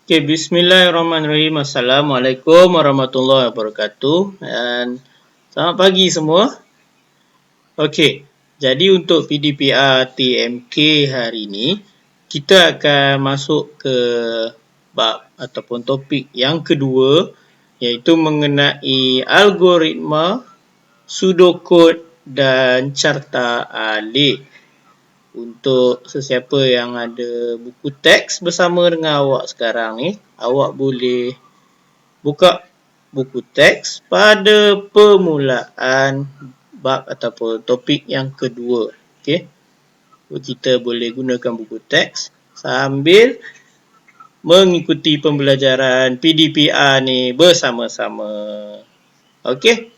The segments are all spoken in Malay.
Okay, bismillahirrahmanirrahim. Assalamualaikum warahmatullahi wabarakatuh. Dan selamat pagi semua. Okey, jadi untuk PDPR TMK hari ini, kita akan masuk ke bab ataupun topik yang kedua, iaitu mengenai algoritma, pseudocode dan carta alih. Untuk sesiapa yang ada buku teks bersama dengan awak sekarang ni, awak boleh buka buku teks pada permulaan bab ataupun topik yang kedua. Okey. Kita boleh gunakan buku teks sambil mengikuti pembelajaran PDPR ni bersama-sama. Okey.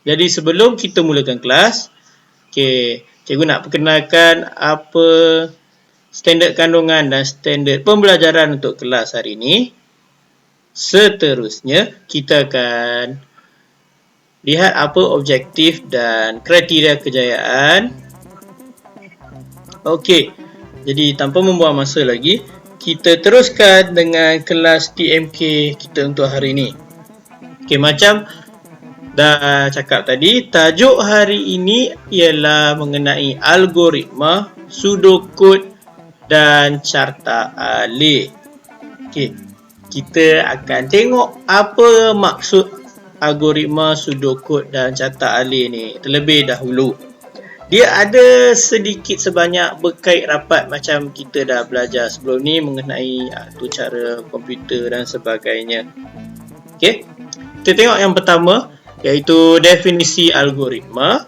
Jadi sebelum kita mulakan kelas, okey, cikgu nak perkenalkan apa standard kandungan dan standard pembelajaran untuk kelas hari ini. Seterusnya, kita akan lihat apa objektif dan kriteria kejayaan. Okey, jadi tanpa membuang masa lagi, kita teruskan dengan kelas TMK kita untuk hari ini. Okey, macam dah cakap tadi, tajuk hari ini ialah mengenai algoritma, pseudocode dan carta alih. Okey, kita akan tengok apa maksud algoritma, pseudocode dan carta alih ni terlebih dahulu. Dia ada sedikit sebanyak berkait rapat macam kita dah belajar sebelum ni mengenai tu cara komputer dan sebagainya. Okey, kita tengok yang pertama, iaitu definisi algoritma.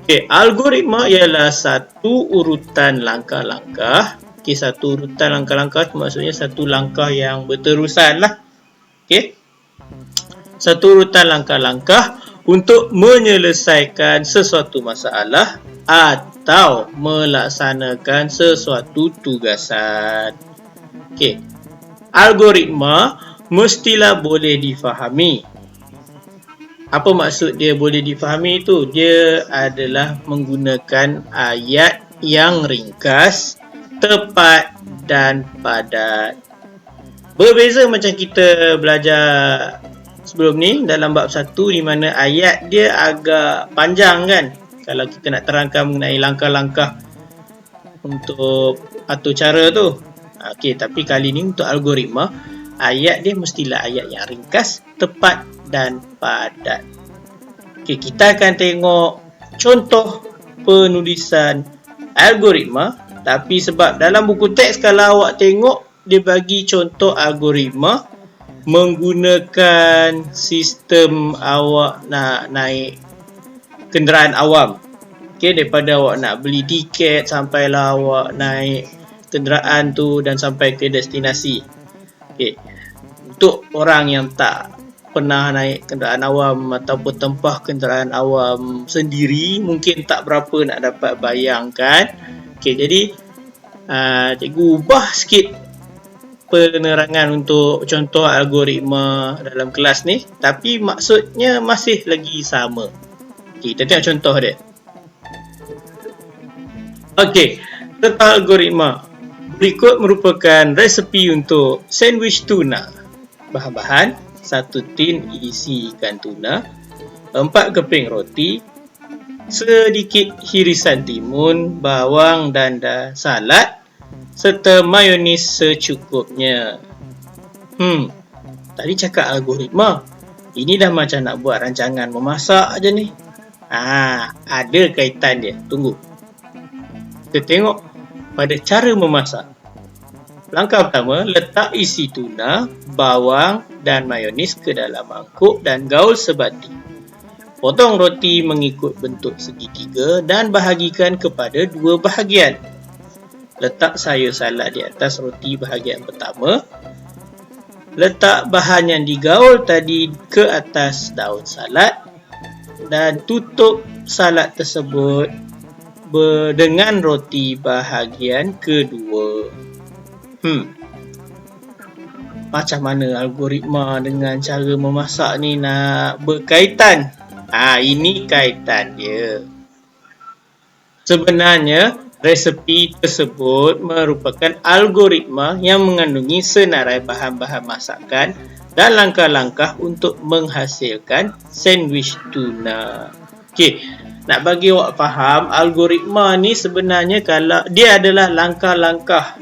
Okey, algoritma ialah satu urutan langkah-langkah. Okey, satu urutan langkah-langkah maksudnya satu langkah yang berterusan lah. Okey, satu urutan langkah-langkah untuk menyelesaikan sesuatu masalah atau melaksanakan sesuatu tugasan. Okey, algoritma mestilah boleh difahami. Apa maksud dia boleh difahami itu? Dia adalah menggunakan ayat yang ringkas, tepat dan padat. Berbeza macam kita belajar sebelum ni dalam bab 1 di mana ayat dia agak panjang kan. Kalau kita nak terangkan mengenai langkah-langkah untuk atur cara tu. Okey, tapi kali ni untuk algoritma, ayat dia mestilah ayat yang ringkas, tepat dan padat. Okey, kita akan tengok contoh penulisan algoritma, tapi sebab dalam buku teks kalau awak tengok dia bagi contoh algoritma menggunakan sistem awak nak naik kenderaan awam. Okey, daripada awak nak beli tiket sampailah awak naik kenderaan tu dan sampai ke destinasi. Okey, untuk orang yang tak pernah naik kenderaan awam ataupun tempah kenderaan awam sendiri, mungkin tak berapa nak dapat bayangkan. Okey, jadi cikgu ubah sikit penerangan untuk contoh algoritma dalam kelas ni, tapi maksudnya masih lagi sama. Okey, kita tengok contoh dia. Okey, tentang algoritma. Berikut merupakan resepi untuk sandwich tuna. Bahan-bahan: 1 tin isi ikan tuna, 4 keping roti, sedikit hirisan timun, bawang dan salad, serta mayonis secukupnya. Tadi cakap algoritma. Ini dah macam nak buat rancangan memasak aja ni. Ada kaitan dia. Tunggu. Kita tengok pada cara memasak. Langkah pertama, letak isi tuna, bawang dan mayonis ke dalam mangkuk dan gaul sebati. Potong roti mengikut bentuk segitiga dan bahagikan kepada 2 bahagian. Letak sayur salad di atas roti bahagian pertama. Letak bahan yang digaul tadi ke atas daun salad dan tutup salad tersebut dengan roti bahagian kedua. Macam mana algoritma dengan cara memasak ni nak berkaitan? Ini kaitan dia. Sebenarnya Resepi tersebut merupakan algoritma yang mengandungi senarai bahan-bahan masakan dan langkah-langkah untuk menghasilkan sandwich tuna. Okey, nak bagi awak faham, algoritma ni sebenarnya kalau dia adalah langkah-langkah.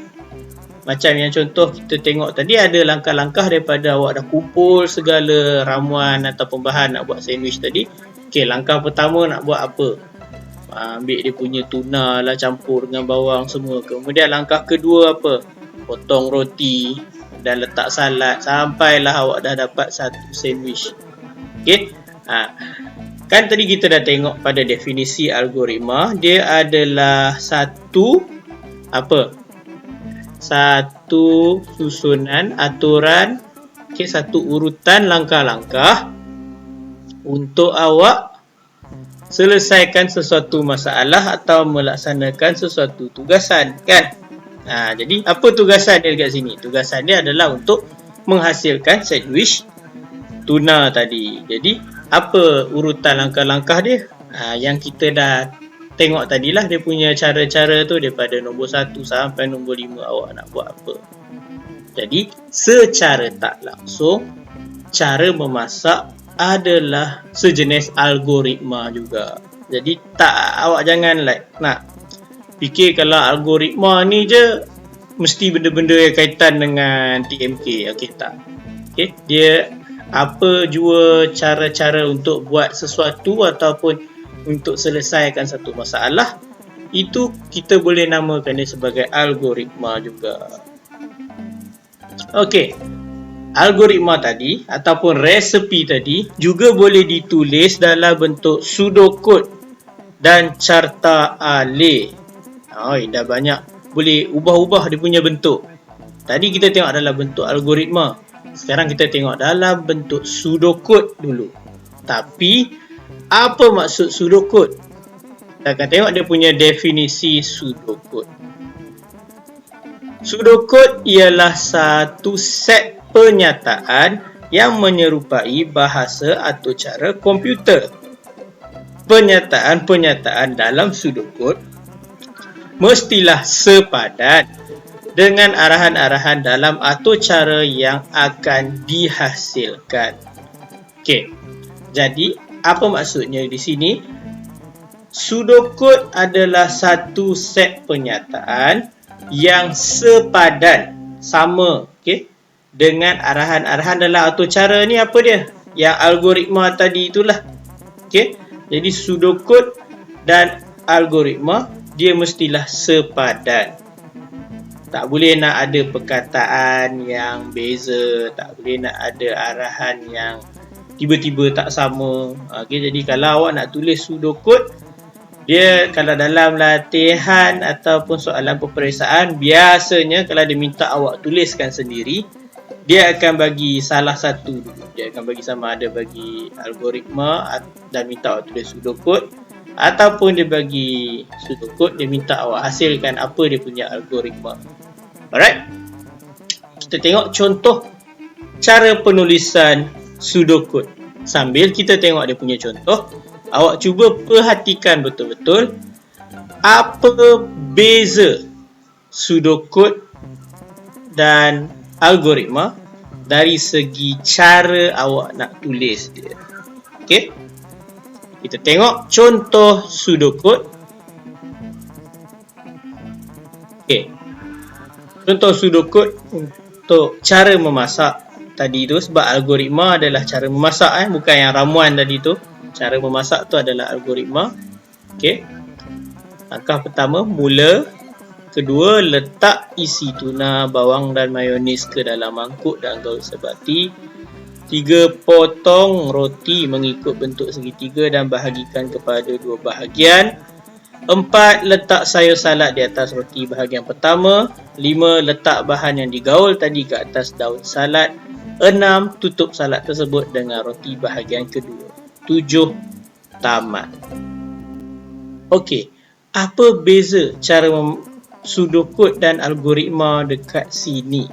Macam yang contoh kita tengok tadi, ada langkah-langkah daripada awak dah kumpul segala ramuan ataupun bahan nak buat sandwich tadi. Okey, langkah pertama nak buat apa? Ambil dia punya tuna lah, campur dengan bawang semua. Kemudian langkah kedua apa? Potong roti dan letak salad sampailah awak dah dapat satu sandwich. Okey. Kan tadi kita dah tengok pada definisi algoritma, dia adalah satu apa? Satu susunan aturan, okey, satu urutan langkah-langkah untuk awak selesaikan sesuatu masalah atau melaksanakan sesuatu tugasan, kan? Jadi apa tugasan dia dekat sini? Tugasan dia adalah untuk menghasilkan sandwich tuna tadi. Jadi apa urutan langkah-langkah dia? Yang kita dah tengok tadilah dia punya cara-cara tu, daripada nombor 1 sampai nombor 5 awak nak buat apa. Jadi secara tak langsung, cara memasak adalah sejenis algoritma juga. Jadi awak jangan nak fikir kalau algoritma ni je mesti benda-benda yang kaitan dengan TMK. Okey, tak. Okey, dia apa jua cara-cara untuk buat sesuatu ataupun untuk selesaikan satu masalah, itu kita boleh namakan dia sebagai algoritma juga. Okey. Algoritma tadi ataupun resepi tadi juga boleh ditulis dalam bentuk pseudocode dan carta alih. Dah banyak boleh ubah-ubah dia punya bentuk. Tadi kita tengok dalam bentuk algoritma. Sekarang kita tengok dalam bentuk pseudocode dulu. Tapi apa maksud pseudocode? Kita akan tengok dia punya definisi pseudocode. Pseudocode ialah satu set pernyataan yang menyerupai bahasa atau cara komputer. Pernyataan-pernyataan dalam pseudocode mestilah sepadan dengan arahan-arahan dalam atau cara yang akan dihasilkan. Okey. Jadi, apa maksudnya di sini? Pseudocode adalah satu set pernyataan yang sepadan, sama, okey, dengan arahan-arahan dalam atau cara ni apa dia? Yang algoritma tadi itulah. Okey. Jadi pseudocode dan algoritma dia mestilah sepadan. Tak boleh nak ada perkataan yang beza, tak boleh nak ada arahan yang tiba-tiba tak sama. Okey, jadi kalau awak nak tulis pseudocode, dia kalau dalam latihan ataupun soalan peperiksaan, biasanya kalau dia minta awak tuliskan sendiri, dia akan bagi salah satu dulu. Dia akan bagi sama ada bagi algoritma dan minta awak tulis pseudocode, ataupun dia bagi pseudocode, dia minta awak hasilkan apa dia punya algoritma. Alright. Kita tengok contoh cara penulisan pseudocode. Sambil kita tengok dia punya contoh, awak cuba perhatikan betul-betul apa beza pseudocode dan algoritma dari segi cara awak nak tulis dia. Okey. Kita tengok contoh pseudocode. Okey. Contoh pseudocode untuk cara memasak tadi tu, sebab algoritma adalah cara memasak, bukan yang ramuan tadi tu. Cara memasak tu adalah algoritma. Okey. Langkah pertama, mula. Kedua, letak isi tuna, bawang dan mayonis ke dalam mangkuk dan gaul sebati. 3. Potong roti mengikut bentuk segitiga dan bahagikan kepada 2 bahagian. 4. Letak sayur salad di atas roti bahagian pertama. 5. Letak bahan yang digaul tadi ke atas daun salad. 6. Tutup salad tersebut dengan roti bahagian kedua. 7. Tamat. Okey, apa beza cara pseudocode dan algoritma dekat sini?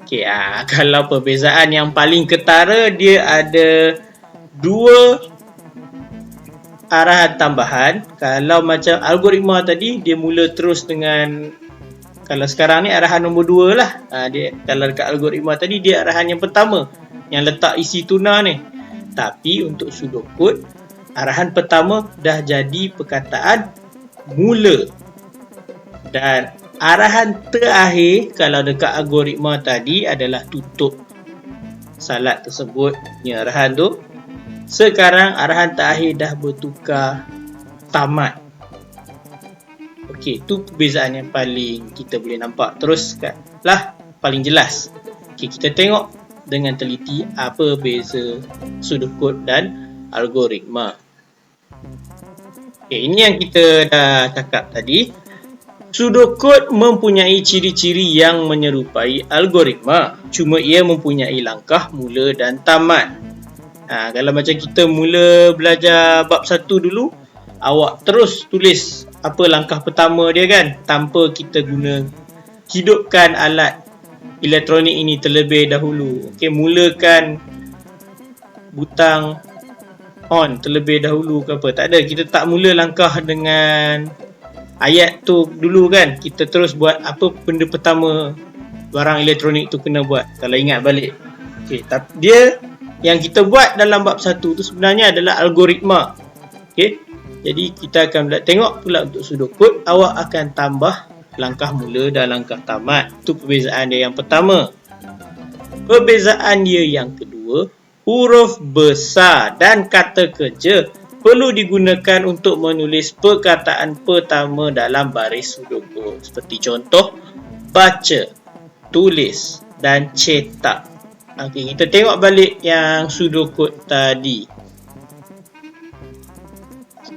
Okey, kalau perbezaan yang paling ketara, dia ada 2 arahan tambahan. Kalau macam algoritma tadi, dia mula terus dengan, kalau sekarang ni arahan nombor 2 lah. Kalau dekat algoritma tadi, dia arahan yang pertama yang letak isi tuna ni. Tapi untuk pseudocode, arahan pertama dah jadi perkataan mula. Dan arahan terakhir kalau dekat algoritma tadi adalah tutup salat tersebut, ni arahan tu. Sekarang arahan terakhir dah bertukar tamat. Okey, tu perbezaan yang paling kita boleh nampak. Teruslah paling jelas. Okey, kita tengok dengan teliti apa beza pseudocode dan algoritma. Okey, ini yang kita dah cakap tadi. Pseudocode mempunyai ciri-ciri yang menyerupai algoritma. Cuma ia mempunyai langkah mula dan tamat. Kalau macam kita mula belajar bab 1 dulu, awak terus tulis apa langkah pertama dia kan, tanpa kita guna hidupkan alat elektronik ini terlebih dahulu. Okey, mulakan butang on terlebih dahulu ke apa. Tak ada, kita tak mula langkah dengan ayat tu dulu kan. Kita terus buat apa benda pertama barang elektronik tu kena buat, kalau ingat balik. Okey, tapi dia yang kita buat dalam bab 1 tu sebenarnya adalah algoritma. Okey, jadi kita akan tengok pula untuk pseudocode, awak akan tambah langkah mula dan langkah tamat. Itu perbezaan dia yang pertama. Perbezaan dia yang kedua, huruf besar dan kata kerja perlu digunakan untuk menulis perkataan pertama dalam baris pseudocode. Seperti contoh, baca, tulis dan cetak. Okey, kita tengok balik yang pseudocode tadi.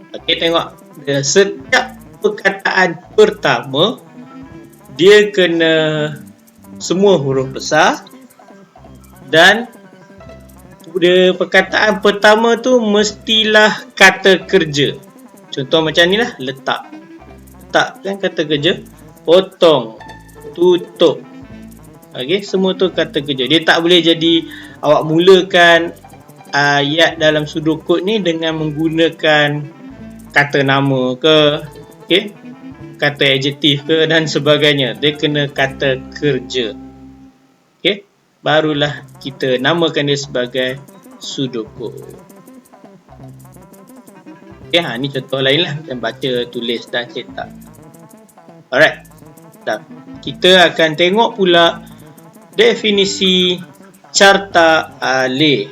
Okey, tengok. Setiap perkataan pertama, dia kena semua huruf besar. Dan perkataan pertama tu mestilah kata kerja. Contoh macam ni lah, letak. Letak kan kata kerja. Potong, tutup. Okey, semua tu kata kerja. Dia tak boleh jadi awak mulakan ayat dalam pseudocode ni dengan menggunakan kata nama ke, okey, kata adjektif ke dan sebagainya. Dia kena kata kerja. Okey, barulah kita namakan dia sebagai pseudocode. Okey, ni contoh lain lah, macam baca, tulis dan cetak. Alright. Dan kita akan tengok pula definisi carta alih.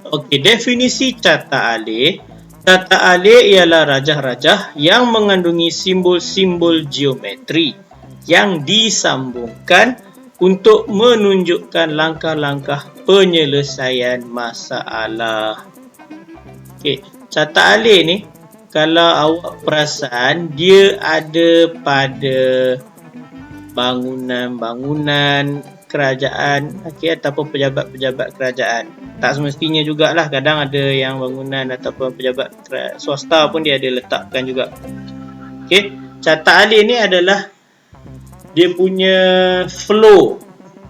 Okey, definisi carta alih. Carta alih ialah rajah-rajah yang mengandungi simbol-simbol geometri yang disambungkan untuk menunjukkan langkah-langkah penyelesaian masalah. Okey, carta alih ni kalau awak perasan, dia ada pada bangunan-bangunan kerajaan, okey, ataupun pejabat-pejabat kerajaan. Tak semestinya jugalah, kadang ada yang bangunan ataupun pejabat swasta pun dia ada letakkan juga. Okey, carta alih ni adalah dia punya flow.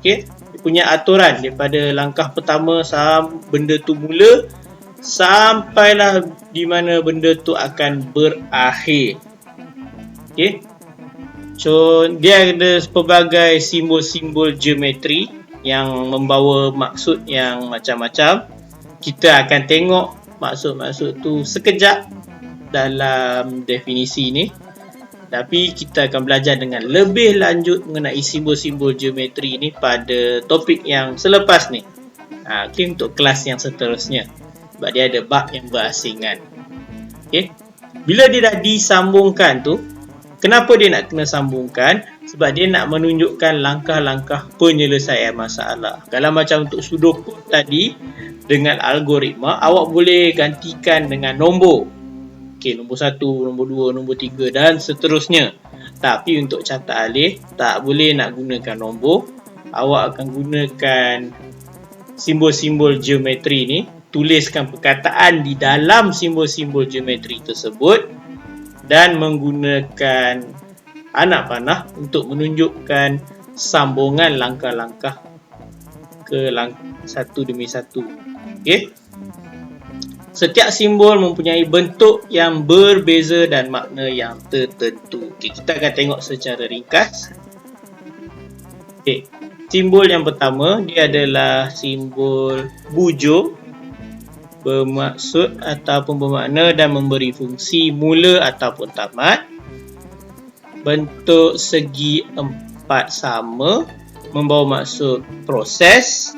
Okey, dia punya aturan daripada langkah pertama benda tu mula sampailah di mana benda tu akan berakhir. Okey, so dia ada pelbagai simbol-simbol geometri yang membawa maksud yang macam-macam. Kita akan tengok maksud-maksud tu sekejap dalam definisi ni. Tapi kita akan belajar dengan lebih lanjut mengenai simbol-simbol geometri ni pada topik yang selepas ni. Okay, untuk kelas yang seterusnya. Sebab dia ada bab yang berasingan. Okay. Bila dia dah disambungkan tu, kenapa dia nak kena sambungkan? Sebab dia nak menunjukkan langkah-langkah penyelesaian masalah. Kalau macam untuk pseudocode tadi, dengan algoritma, awak boleh gantikan dengan nombor. Okey, nombor 1, nombor 2, nombor 3 dan seterusnya. Tapi untuk carta alih, tak boleh nak gunakan nombor. Awak akan gunakan simbol-simbol geometri ni. Tuliskan perkataan di dalam simbol-simbol geometri tersebut. Dan menggunakan anak panah untuk menunjukkan sambungan langkah-langkah ke satu demi satu. Okey. setiap simbol mempunyai bentuk yang berbeza dan makna yang tertentu. Okay, kita akan tengok secara ringkas. Okay, simbol yang pertama, dia adalah simbol bujur, bermaksud ataupun bermakna dan memberi fungsi mula ataupun tamat. Bentuk segi empat sama, membawa maksud proses.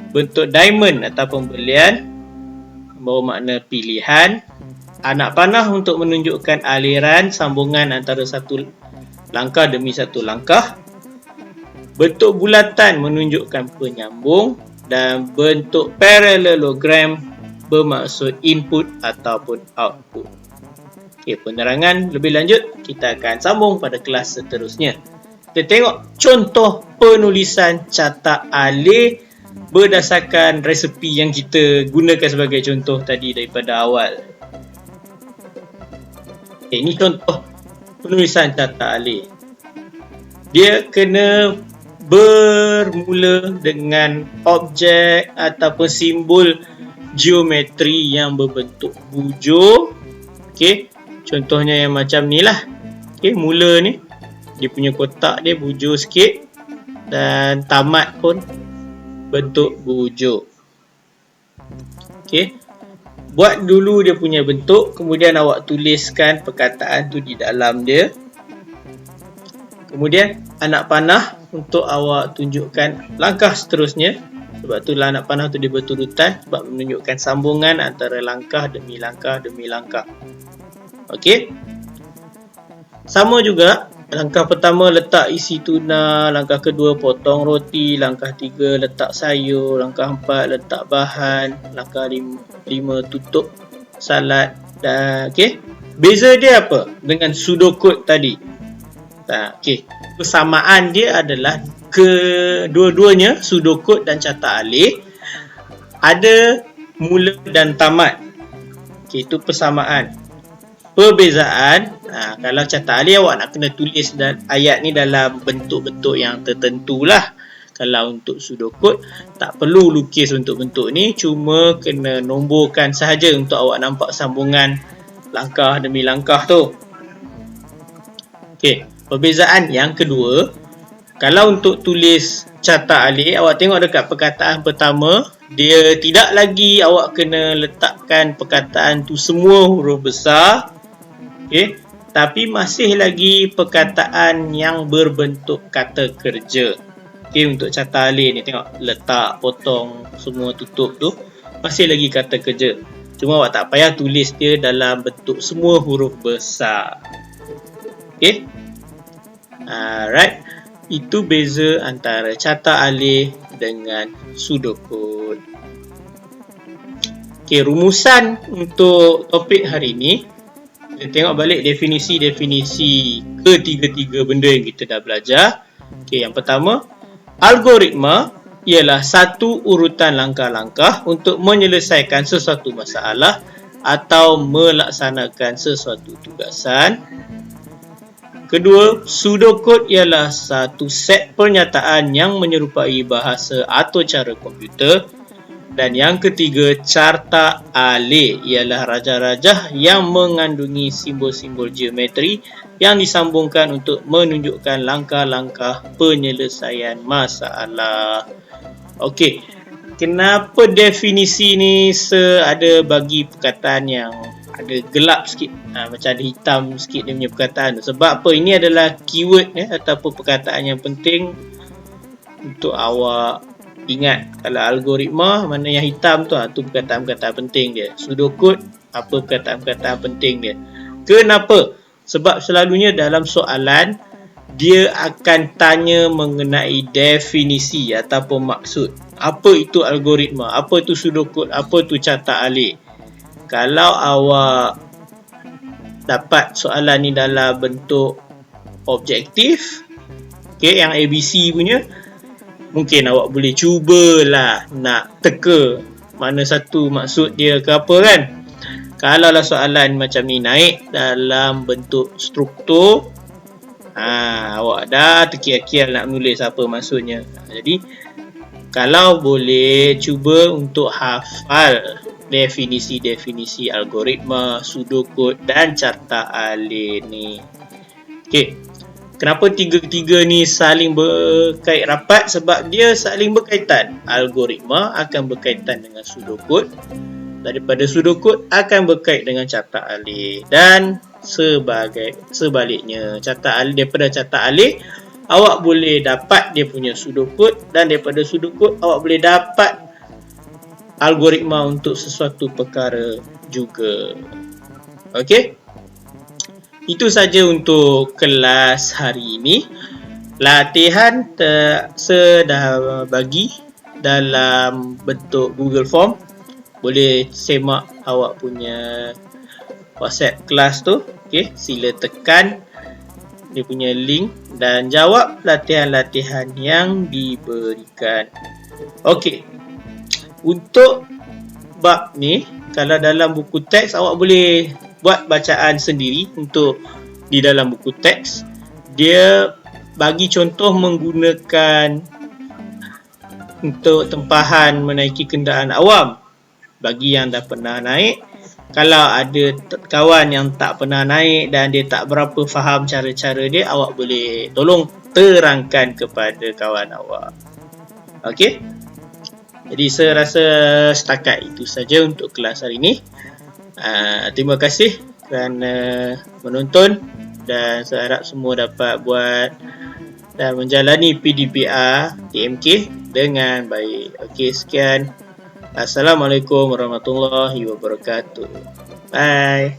Bentuk diamond ataupun berlian, membawa makna pilihan. Anak panah untuk menunjukkan aliran sambungan antara satu langkah demi satu langkah. Bentuk bulatan menunjukkan penyambung. Dan bentuk parallelogram bermaksud input ataupun output. Okay, penerangan lebih lanjut kita akan sambung pada kelas seterusnya. Kita tengok contoh penulisan catak alih berdasarkan resepi yang kita gunakan sebagai contoh tadi daripada awal. Okay, ini contoh penulisan catak alih. Dia kena bermula dengan objek ataupun simbol geometri yang berbentuk bujur. Okay, contohnya yang macam ni lah. Okay, mula ni dia punya kotak dia bujur sikit dan tamat pun bentuk bujur. Okay, buat dulu dia punya bentuk, kemudian awak tuliskan perkataan tu di dalam dia. Kemudian anak panah untuk awak tunjukkan langkah seterusnya. Sebab tu anak panah tu dia berturutan sebab menunjukkan sambungan antara langkah demi langkah demi langkah. Okey. Sama juga, langkah pertama letak isi tuna, langkah kedua potong roti, langkah tiga letak sayur, langkah empat letak bahan, langkah lima tutup salad. Dan okey. Beza dia apa dengan pseudocode tadi? Okey, persamaan dia adalah kedua-duanya pseudocode dan catak alih ada mula dan tamat. Okey, itu persamaan. Perbezaan, kalau catak alih awak nak kena tulis ayat ni dalam bentuk-bentuk yang tertentu lah. Kalau untuk pseudocode tak perlu lukis untuk bentuk ni, cuma kena nomborkan sahaja untuk awak nampak sambungan langkah demi langkah tu. Okey. Perbezaan yang kedua, kalau untuk tulis catak alih, awak tengok dekat perkataan pertama, dia tidak lagi awak kena letakkan perkataan tu semua huruf besar. Okay. Tapi masih lagi perkataan yang berbentuk kata kerja. Okay, untuk catak alih ni tengok, letak, potong, semua tutup tu, masih lagi kata kerja. Cuma awak tak payah tulis dia dalam bentuk semua huruf besar. Okay. Alright, itu beza antara catak alih dengan pseudocode. Okay, rumusan untuk topik hari ini, kita tengok balik definisi-definisi ketiga-tiga benda yang kita dah belajar. Okay, yang pertama, algoritma ialah satu urutan langkah-langkah untuk menyelesaikan sesuatu masalah atau melaksanakan sesuatu tugasan. Kedua, pseudocode ialah satu set pernyataan yang menyerupai bahasa atau cara komputer. Dan yang ketiga, carta alih ialah rajah-rajah yang mengandungi simbol-simbol geometri yang disambungkan untuk menunjukkan langkah-langkah penyelesaian masalah. Okey, kenapa definisi ni ada bagi perkataan yang ada gelap sikit, macam ada hitam sikit dia punya perkataan tu. Sebab apa? Ini adalah keyword ataupun perkataan yang penting untuk awak ingat. Kalau algoritma, mana yang hitam tu, tu perkataan-perkataan penting dia. Pseudocode, apa perkataan-perkataan penting dia. Kenapa? Sebab selalunya dalam soalan dia akan tanya mengenai definisi ataupun maksud. Apa itu algoritma? Apa itu pseudocode? Apa itu catak alih? Kalau awak dapat soalan ni dalam bentuk objektif, okay, yang ABC punya, mungkin awak boleh cubalah nak teka mana satu maksud dia ke apa kan. Kalau lah soalan macam ni naik dalam bentuk struktur, awak dah terkial-kial nak menulis apa maksudnya. Jadi kalau boleh cuba untuk hafal definisi-definisi algoritma, pseudocode dan carta alih ni. Okey. Kenapa tiga-tiga ni saling berkait rapat? Sebab dia saling berkaitan. Algoritma akan berkaitan dengan pseudocode. Daripada pseudocode akan berkait dengan carta alih. Dan sebaliknya. Daripada carta alih, awak boleh dapat dia punya pseudocode. Dan daripada pseudocode, awak boleh dapat algoritma untuk sesuatu perkara juga. Okey? Itu saja untuk kelas hari ini. Latihan dah bagi dalam bentuk Google Form. Boleh semak awak punya WhatsApp kelas tu. Okay, sila tekan dia punya link dan jawab latihan-latihan yang diberikan. Okey. Untuk bab ni, kalau dalam buku teks awak boleh buat bacaan sendiri untuk di dalam buku teks. Dia bagi contoh menggunakan untuk tempahan menaiki kenderaan awam bagi yang dah pernah naik. Kalau ada kawan yang tak pernah naik dan dia tak berapa faham cara-cara dia, awak boleh tolong terangkan kepada kawan awak. Okey? Jadi saya rasa setakat itu saja untuk kelas hari ini. Terima kasih kerana menonton dan saya harap semua dapat buat dan menjalani PDPR TMK dengan baik. Okey, sekian. Assalamualaikum warahmatullahi wabarakatuh. Bye.